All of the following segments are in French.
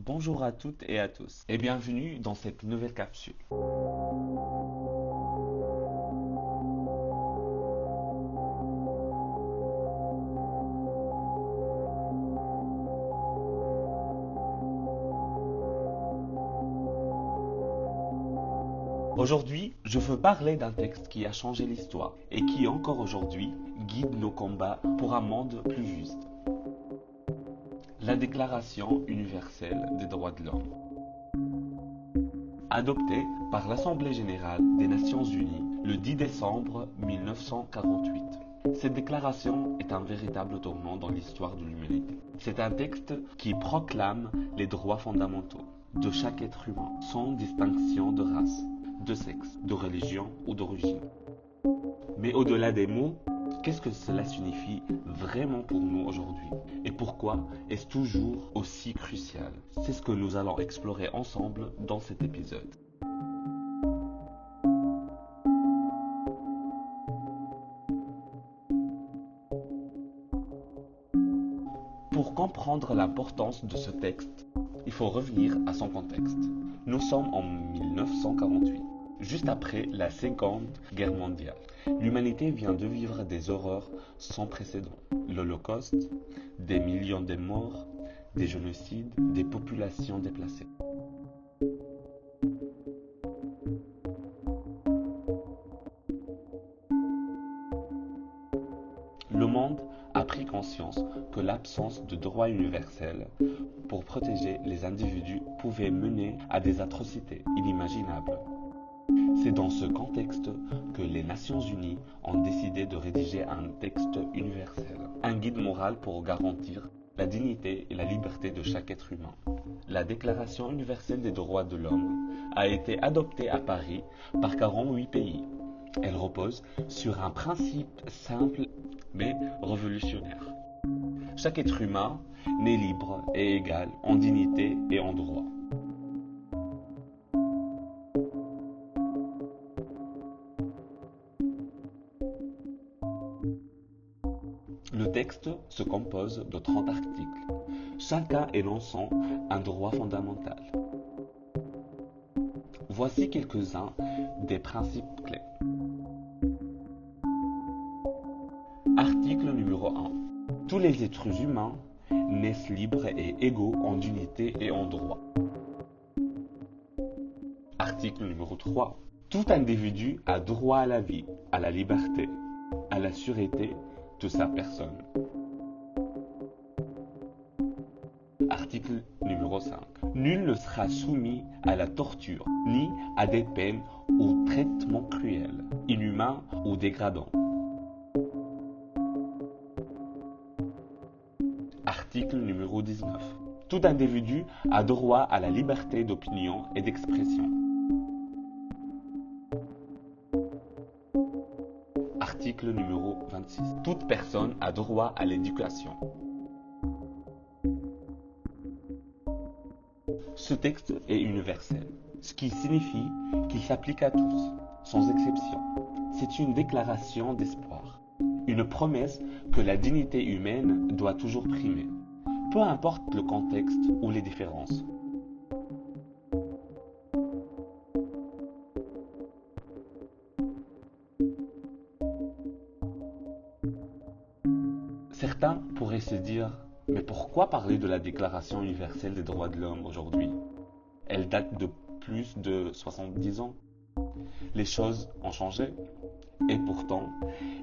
Bonjour à toutes et à tous et bienvenue dans cette nouvelle capsule. Aujourd'hui, je veux parler d'un texte qui a changé l'histoire et qui encore aujourd'hui guide nos combats pour un monde plus juste. La Déclaration universelle des droits de l'homme. Adoptée par l'Assemblée générale des Nations unies le 10 décembre 1948. Cette déclaration est un véritable tournant dans l'histoire de l'humanité. C'est un texte qui proclame les droits fondamentaux de chaque être humain, sans distinction de race, de sexe, de religion ou d'origine. Mais au-delà des mots, qu'est-ce que cela signifie vraiment pour nous aujourd'hui? Et pourquoi est-ce toujours aussi crucial? C'est ce que nous allons explorer ensemble dans cet épisode. Pour comprendre l'importance de ce texte, il faut revenir à son contexte. Nous sommes en 1948, juste après la Seconde Guerre mondiale. L'humanité vient de vivre des horreurs sans précédent. L'Holocauste, des millions de morts, des génocides, des populations déplacées. Le monde a pris conscience que l'absence de droit universel pour protéger les individus pouvait mener à des atrocités inimaginables. C'est dans ce contexte que les Nations unies ont décidé de rédiger un texte universel, un guide moral pour garantir la dignité et la liberté de chaque être humain. La Déclaration universelle des droits de l'homme a été adoptée à Paris par 48 pays. Elle repose sur un principe simple mais révolutionnaire. Chaque être humain naît libre et égal en dignité et en droit. Le texte se compose de 30 articles, chacun énonçant un droit fondamental. Voici quelques-uns des principes clés. Article numéro 1. Tous les êtres humains naissent libres et égaux en dignité et en droit. Article numéro 3. Tout individu a droit à la vie, à la liberté, à la sûreté de sa personne. Article numéro 5. Nul ne sera soumis à la torture, ni à des peines ou traitements cruels, inhumains ou dégradants. Article numéro 19. Tout individu a droit à la liberté d'opinion et d'expression. Article numéro 26. Toute personne a droit à l'éducation. Ce texte est universel, ce qui signifie qu'il s'applique à tous, sans exception. C'est une déclaration d'espoir, une promesse que la dignité humaine doit toujours primer, peu importe le contexte ou les différences. Certains pourraient se dire, mais pourquoi parler de la Déclaration universelle des droits de l'homme aujourd'hui? Elle date de plus de 70 ans. Les choses ont changé et pourtant,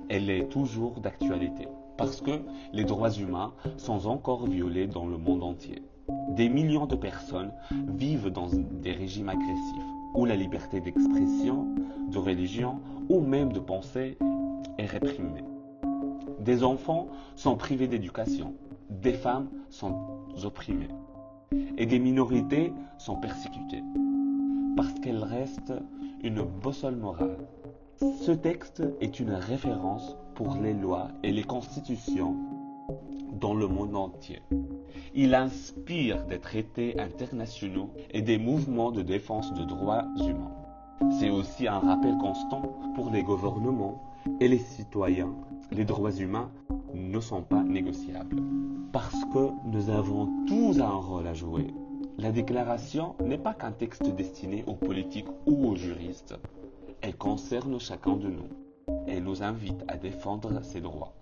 elle est toujours d'actualité parce que les droits humains sont encore violés dans le monde entier. Des millions de personnes vivent dans des régimes agressifs où la liberté d'expression, de religion ou même de pensée est réprimée. Des enfants sont privés d'éducation, des femmes sont opprimées et des minorités sont persécutées parce qu'elles restent une boussole morale. Ce texte est une référence pour les lois et les constitutions dans le monde entier. Il inspire des traités internationaux et des mouvements de défense des droits humains. C'est aussi un rappel constant pour les gouvernements et les citoyens. Les droits humains ne sont pas négociables. Parce que nous avons tous un rôle à jouer. La déclaration n'est pas qu'un texte destiné aux politiques ou aux juristes. Elle concerne chacun de nous. Elle nous invite à défendre ses droits,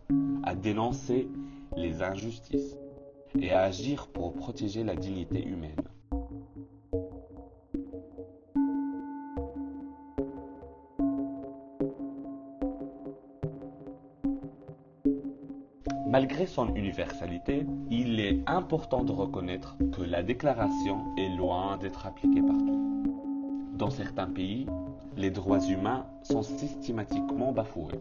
à dénoncer les injustices et à agir pour protéger la dignité humaine. Malgré son universalité, il est important de reconnaître que la déclaration est loin d'être appliquée partout. Dans certains pays, les droits humains sont systématiquement bafoués.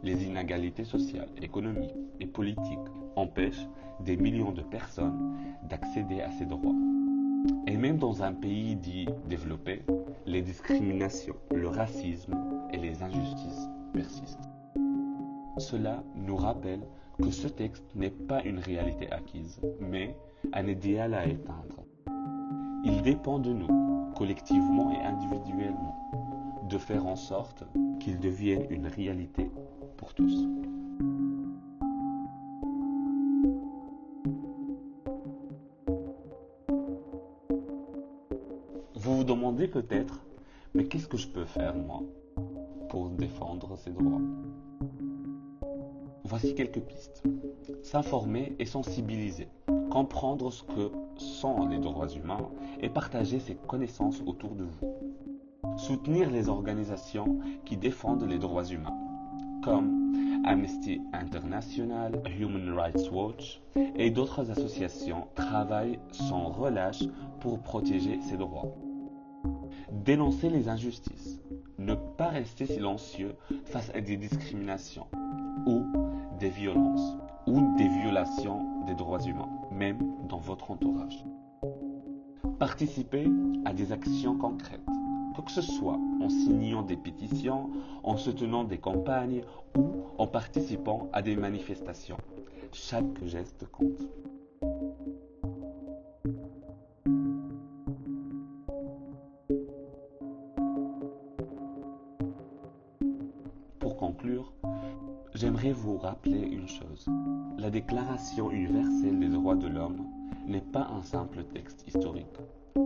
Les inégalités sociales, économiques et politiques empêchent des millions de personnes d'accéder à ces droits. Et même dans un pays dit développé, les discriminations, le racisme et les injustices persistent. Cela nous rappelle que ce texte n'est pas une réalité acquise, mais un idéal à éteindre. Il dépend de nous, collectivement et individuellement, de faire en sorte qu'il devienne une réalité pour tous. Vous vous demandez peut-être, mais qu'est-ce que je peux faire moi pour défendre ces droits? Voici quelques pistes. S'informer et sensibiliser. Comprendre ce que sont les droits humains et partager ces connaissances autour de vous. Soutenir les organisations qui défendent les droits humains, comme Amnesty International, Human Rights Watch et d'autres associations travaillent sans relâche pour protéger ces droits. Dénoncer les injustices. Ne pas rester silencieux face à des discriminations ou des violences ou des violations des droits humains, même dans votre entourage. Participer à des actions concrètes, que ce soit en signant des pétitions, en soutenant des campagnes ou en participant à des manifestations. Chaque geste compte. Pour conclure, j'aimerais vous rappeler une chose. La Déclaration universelle des droits de l'homme n'est pas un simple texte historique.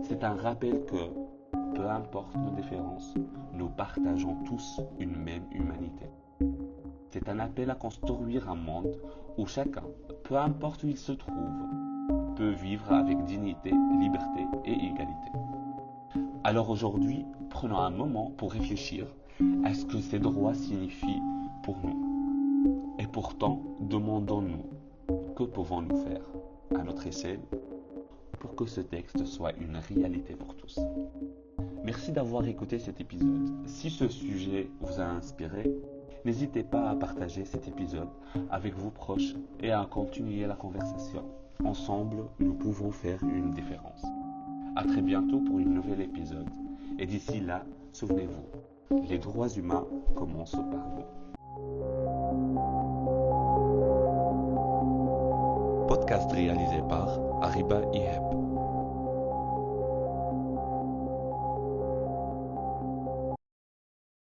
C'est un rappel que, peu importe nos différences, nous partageons tous une même humanité. C'est un appel à construire un monde où chacun, peu importe où il se trouve, peut vivre avec dignité, liberté et égalité. Alors aujourd'hui, prenons un moment pour réfléchir à ce que ces droits signifient pour nous. Et pourtant, demandons-nous, que pouvons-nous faire à notre échelle pour que ce texte soit une réalité pour tous? Merci d'avoir écouté cet épisode. Si ce sujet vous a inspiré, n'hésitez pas à partager cet épisode avec vos proches et à continuer la conversation. Ensemble, nous pouvons faire une différence. À très bientôt pour un nouvel épisode. Et d'ici là, souvenez-vous, les droits humains commencent par nous. Podcast réalisé par Ariba Iheb.